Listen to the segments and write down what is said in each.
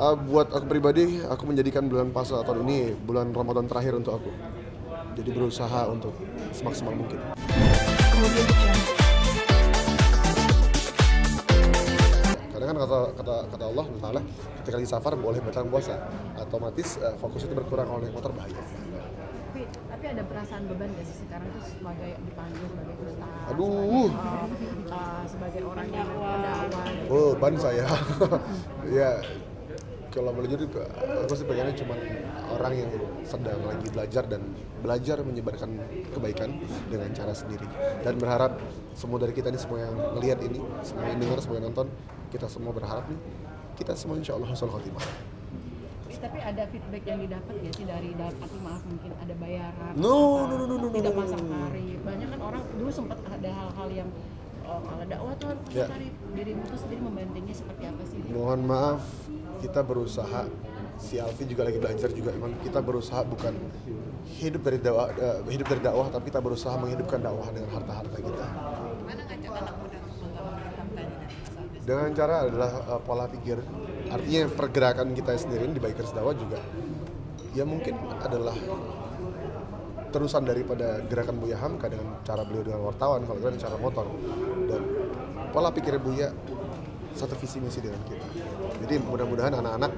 Buat aku pribadi, aku menjadikan bulan puasa tahun ini bulan Ramadan terakhir untuk aku. Jadi berusaha untuk semaksimal mungkin. Karena kan kata Allah Taala, ketika lagi safar boleh batal puasa, otomatis fokus itu berkurang kalau naik motor bahaya. Tapi ada perasaan beban nggak sih sekarang tuh sebagai dipanggil sebagai ustaz, Aduh, sebagai orang yang berdakwah. beban saya. Ya, kalau boleh jujur, aku sih pengennya cuma orang yang sedang lagi belajar dan belajar menyebarkan kebaikan dengan cara sendiri. Dan berharap semua dari kita nih, semua yang melihat ini, semua yang dengar, semua yang nonton, kita semua berharap nih, kita semua insya Allah husnul khotimah. Tapi ada feedback yang didapat nggak sih dari tapi maaf mungkin ada bayaran? No. Tidak pasang tarif. Banyak kan orang dulu sempat ada hal-hal yang kalau dakwah tuh harus pasang tarif. Dirimu tuh sendiri membantingnya seperti apa sih? Mohon maaf, kita berusaha, si Alfi juga lagi belajar juga, emang kita berusaha bukan hidup dari dakwah, tapi kita berusaha menghidupkan dakwah dengan harta-harta kita. Gimana ngajak anak muda menggapai hartanya? Dengan cara adalah pola pikir, artinya pergerakan kita sendiri di Bikers Dakwah juga ya mungkin adalah terusan daripada gerakan Buya Hamka dengan cara beliau dengan wartawan, kalau dengan cara motor, dan pola pikir Buya satu visi misi dengan kita. Jadi mudah-mudahan anak-anak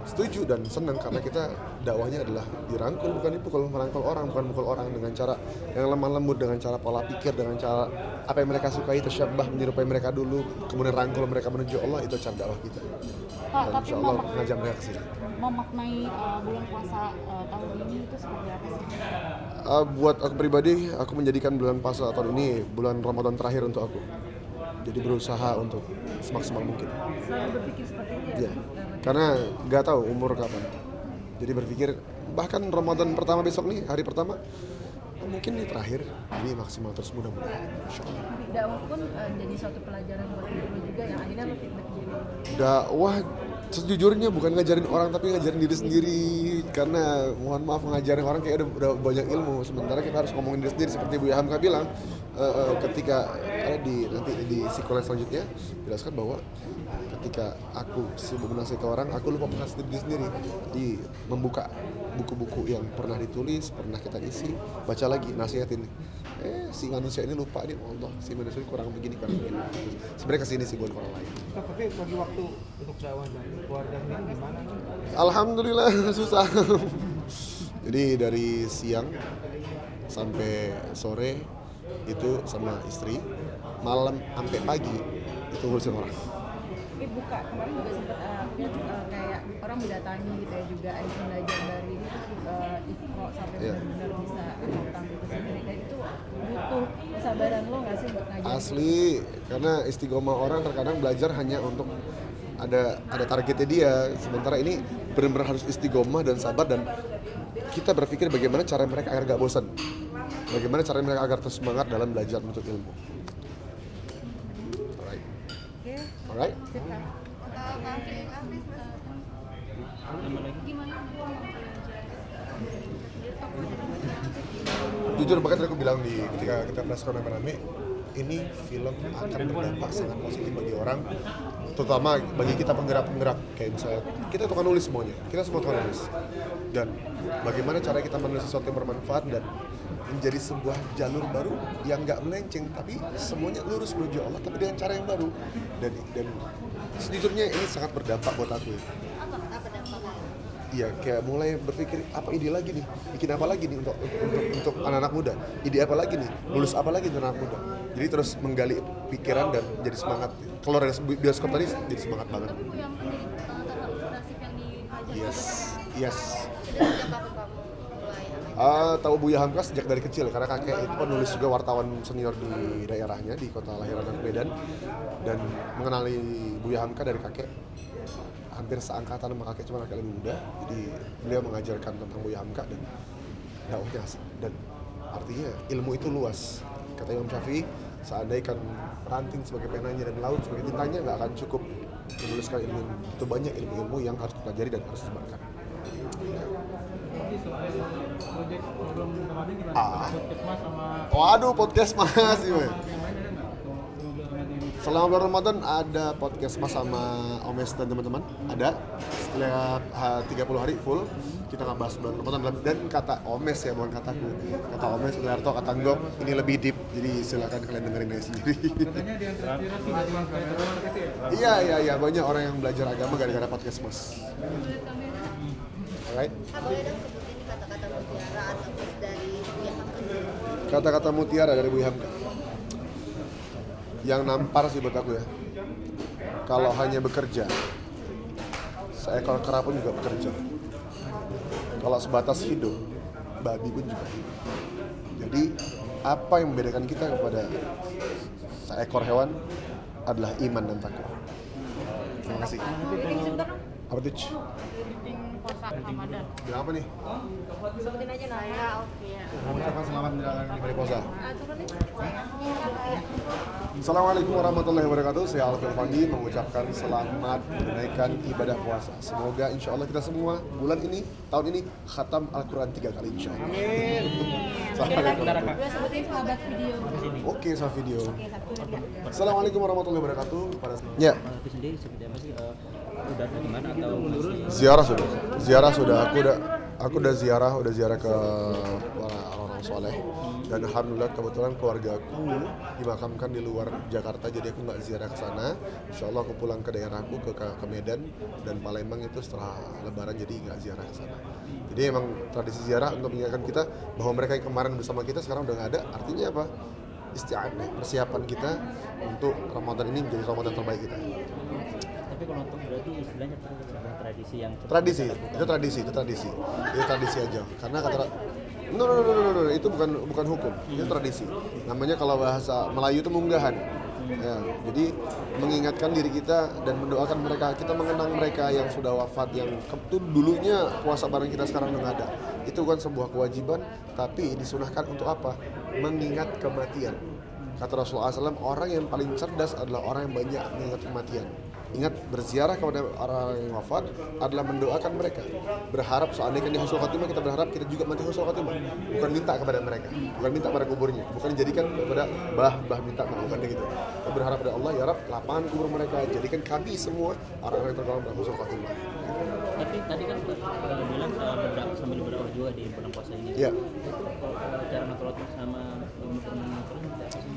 setuju dan senang karena kita dakwahnya adalah dirangkul, bukan dipukul, merangkul orang, bukan mukul orang, dengan cara yang lemah lembut, dengan cara pola pikir, dengan cara apa yang mereka sukai, tasyabbah, menyerupai mereka dulu, kemudian rangkul mereka menuju Allah. Itu cara dakwah kita. Dan insya Allah ngajak mereka ke sini. Memaknai bulan puasa tahun ini itu seperti apa sih? Buat aku pribadi, aku menjadikan bulan puasa tahun ini bulan Ramadan terakhir untuk aku. Jadi berusaha untuk semaksimal mungkin. Selalu berpikir seperti ini ya? Karena nggak tahu umur kapan. Jadi berpikir bahkan Ramadan pertama besok nih, hari pertama mungkin ini terakhir, ini maksimal terus, mudah-mudahan insyaallah. Dakwah pun jadi suatu pelajaran buat diri juga yang akhirnya lo feedback diri. Dakwah sejujurnya bukan ngajarin orang tapi ngajarin diri sendiri, karena mohon maaf ngajarin orang kayak udah banyak ilmu, sementara kita harus ngomongin diri sendiri seperti Buya Hamka bilang ketika ada nanti di psikoles selanjutnya jelaskan bahwa ketika aku sibuk menasihati orang, aku lupa menasihati diri sendiri. Jadi membuka buku-buku yang pernah ditulis, pernah kita isi, baca lagi, nasihatin. Si manusia ini lupa nih, Allah, si manusia ini kurang begini. Sebenarnya kesini sih buat orang lain. Tapi bagi waktu untuk dakwah dan keluarga ini gimana? Alhamdulillah susah. Jadi dari siang sampai sore itu sama istri, malam sampai pagi itu ngurusin orang. Tapi buka kemarin juga sempat kayak orang mendatangi gitu ya, juga ada belajar dari Iqra sampai benar-benar bisa tentang itu sendiri. Dan itu butuh kesabaran lo nggak sih buat ngajar? Asli, karena istiqomah orang terkadang belajar hanya untuk ada targetnya dia, sementara ini benar-benar harus istiqomah dan sabar, dan kita berpikir bagaimana cara mereka agar gak bosan, bagaimana cara mereka agar terus semangat dalam belajar menuntut ilmu. Alright. Jujur banget aku bilang ketika kita melakukan rame-rame, ini film akan berdampak sangat positif bagi orang, terutama bagi kita penggerak-penggerak. Kayak misalnya kita tukang nulis semuanya, kita semua tukang nulis, dan bagaimana cara kita menulis sesuatu yang bermanfaat dan menjadi sebuah jalur baru yang nggak melenceng tapi semuanya lurus menuju Allah, tapi dengan cara yang baru. Dan sejujurnya ini sangat berdampak buat aku. Iya, kayak mulai berpikir apa ide lagi nih, bikin apa lagi nih untuk anak-anak muda, ide apa lagi nih, lulus apa lagi untuk anak muda. Jadi terus menggali pikiran dan jadi semangat. Keluar dari bioskop tadi jadi semangat banget. Buku yang ini tentang nasib yang dipelajari. Yes. Sudah sejak kapan kamu mulai? Tahu Buya Hamka sejak dari kecil, karena kakek itu penulis juga, wartawan senior di daerahnya, di kota lahiran dan Medan, dan mengenali Buya Hamka dari kakek. Hampir seangkatan sama kakek, cuma kakek lebih muda. Jadi beliau mengajarkan tentang Buya Hamka dan dakwahnya asik, dan artinya ilmu itu luas. Kata Imam Syafi'i, seandainya ranting sebagai penanya dan laut sebagai tintanya, nggak akan cukup menuliskan ilmu. Itu banyak ilmu-ilmu yang harus dipelajari dan harus disebarkan. Proyek program kemarin gimana? Podcast Mas sama Waduh, podcast Mas. selama bulan Ramadan ada podcast Mas sama Omes dan teman-teman. Ada setiap 30 hari full kita ngebahas bulan Ramadan dan kata Omes ya, bukan kataku. Kata Omes, Larto, kata Nggok ini lebih deep. Jadi silakan kalian dengerin aja sendiri. Katanya di antara tidak cuma kayak doang gitu ya. Iya, banyak orang yang belajar agama gara-gara podcast Mas. Alright. Boleh dong sebutin kata-kata mutiara atau quotes dari Buya Hamka? Kata-kata mutiara dari Buya Hamka. Yang nampar sih buat aku ya. Kalau hanya bekerja, seekor kera pun juga bekerja. Kalau sebatas hidup, babi pun juga. Jadi apa yang membedakan kita kepada seekor hewan adalah iman dan takwa. Terima kasih. Reading sebentar dong. Apa tuh? Reading puasa Ramadan. Bilang apa nih? Sebutin aja namanya Alfia. Mengucapkan selamat menjalankan ibadah puasa. Turun nih. Saya. Assalamualaikum warahmatullahi wabarakatuh. Saya Alfil Fandi mengucapkan selamat menunaikan ibadah puasa. Semoga insya Allah kita semua bulan ini, tahun ini khatam Al-Quran 3 kali insya Allah. Amin. Assalamualaikum. Udah sebutin sahabat video. Oke, sama video. Oke, satu lagi. Assalamualaikum warahmatullahi wabarakatuh. Ya, Itu sendiri seperti apa sih? Udah dari mana atau masih? ziarah sudah. Aku udah ziarah ke orang-orang soleh. Dan alhamdulillah kebetulan keluargaku dimakamkan di luar Jakarta, jadi aku nggak ziarah ke sana. Insya Allah aku pulang ke daerahku ke Medan dan Palembang itu setelah Lebaran, jadi nggak ziarah ke sana. Jadi emang tradisi ziarah untuk mengingatkan kita bahwa mereka yang kemarin bersama kita sekarang udah nggak ada. Artinya apa? Isti'anah, persiapan kita untuk Ramadan ini menjadi Ramadan terbaik kita. Tapi kalau untuk berarti istilahnya itu sebuah tradisi yang itu tradisi aja. Karena kata no, itu bukan hukum, itu tradisi. Namanya kalau bahasa Melayu itu munggahan. Ya, jadi mengingatkan diri kita dan mendoakan mereka, kita mengenang mereka yang sudah wafat, yang itu dulunya puasa bareng kita sekarang udah nggak ada. Itu bukan sebuah kewajiban, tapi disunahkan untuk apa? Mengingat kematian. Kata Rasulullah SAW, orang yang paling cerdas adalah orang yang banyak mengingat kematian. Ingat, berziarah kepada orang yang wafat adalah mendoakan mereka. Berharap seandainya di husnul khotimah, kita berharap kita juga mati husnul khotimah. Bukan minta kepada mereka, bukan minta pada kuburnya, bukan dijadikan kepada bah minta, bukan gitu. Kita berharap pada Allah, ya Rabb, lapangan kubur mereka, jadikan kami semua orang-orang yang tergolong dalam husnul khotimah. Tapi tadi kan bilang sambil berdoa juga di bulan puasa ini. Iya. Itu cara ngatur sama mengaturnya tidak apa sih?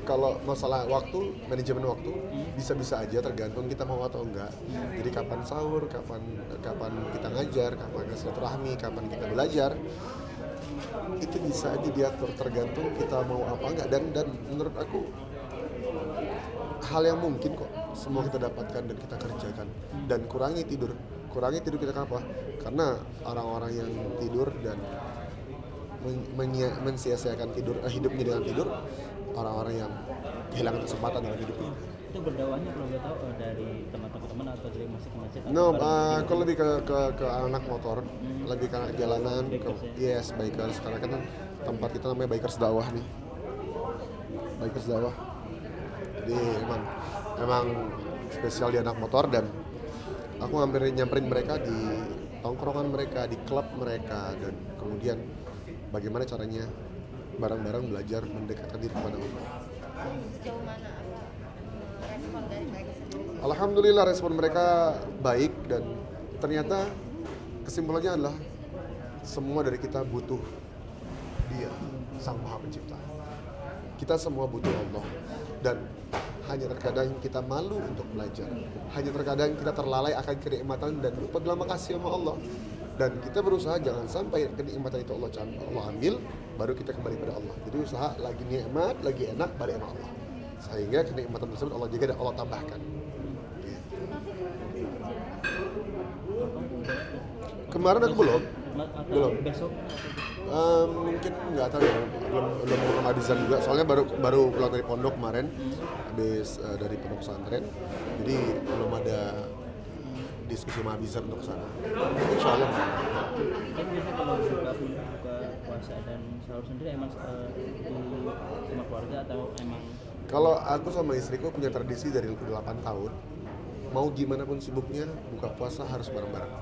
Kalau masalah waktu, manajemen waktu bisa-bisa aja tergantung kita mau atau enggak. Jadi kapan sahur, kapan kita ngajar, kapan silaturahmi, kapan kita belajar, itu bisa aja diatur tergantung kita mau apa enggak. Dan menurut aku hal yang mungkin kok semua kita dapatkan dan kita kerjakan. Dan kurangi tidur kita kenapa? Karena orang-orang yang tidur dan mensia-siakan hidupnya dengan tidur, orang-orang yang kehilangan kesempatan dalam hidupnya. Itu berdakwahnya kalau nggak tahu dari teman-teman atau dari masjid-masjid? No, aku lebih ke anak motor, lebih ke anak jalanan, Bikers, bikers. Karena kan tempat kita namanya bikers dakwah nih, bikers dakwah. Jadi emang spesial di anak motor, dan aku nyamperin mereka di tongkrongan mereka, di klub mereka, dan kemudian bagaimana caranya bareng-bareng belajar mendekatkan diri kepada Allah. Sejauh mana respon dari mereka sendiri? Alhamdulillah respon mereka baik, dan ternyata kesimpulannya adalah semua dari kita butuh Dia, Sang Maha Pencipta. Kita semua butuh Allah, dan hanya terkadang kita malu untuk belajar. Hanya terkadang kita terlalai akan kenikmatan dan lupa terima kasih sama Allah. Dan kita berusaha jangan sampai kenikmatan itu Allah ambil, baru kita kembali pada Allah. Jadi usaha lagi nikmat, lagi enak, balik sama Allah. Sehingga kenikmatan tersebut Allah jaga dan Allah tambahkan. Kemarin aku belum. Besok? Mungkin nggak tahu ya, belum mau kehabisan juga. Soalnya baru pulang dari pondok kemarin, habis dari pondok pesantren. Jadi belum ada diskusi kehabisan untuk sana. Insya Allah. Kan biasanya kalau buka puasa dan sahur sendiri emang sama keluarga atau emang? Kalau aku sama istriku punya tradisi dari 8 tahun, mau gimana pun sibuknya, buka puasa harus bareng-bareng.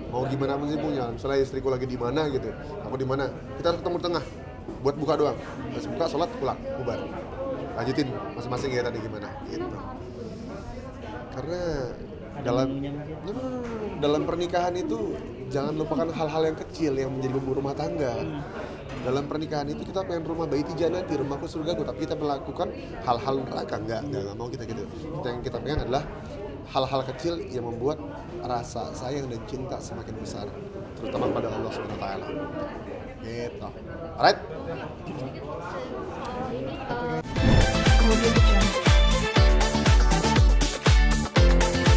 Mau gimana pun sibuknya, misalnya istriku lagi di mana gitu, aku di mana, kita harus ketemu di tengah, buat buka doang. Terus buka, sholat, pulang, bubar. Lanjutin masing-masing ya tadi gimana gitu. Karena dalam pernikahan itu jangan lupakan hal-hal yang kecil yang menjadi bumbu rumah tangga. Dalam pernikahan itu kita pengen rumah baiti janati, rumahku surgaku, tapi kita melakukan hal-hal neraka, enggak mau kita gitu. Yang kita pengen adalah hal-hal kecil yang membuat rasa sayang dan cinta semakin besar, terutama pada Allah Subhanahu wa taala. Gitu. Alright.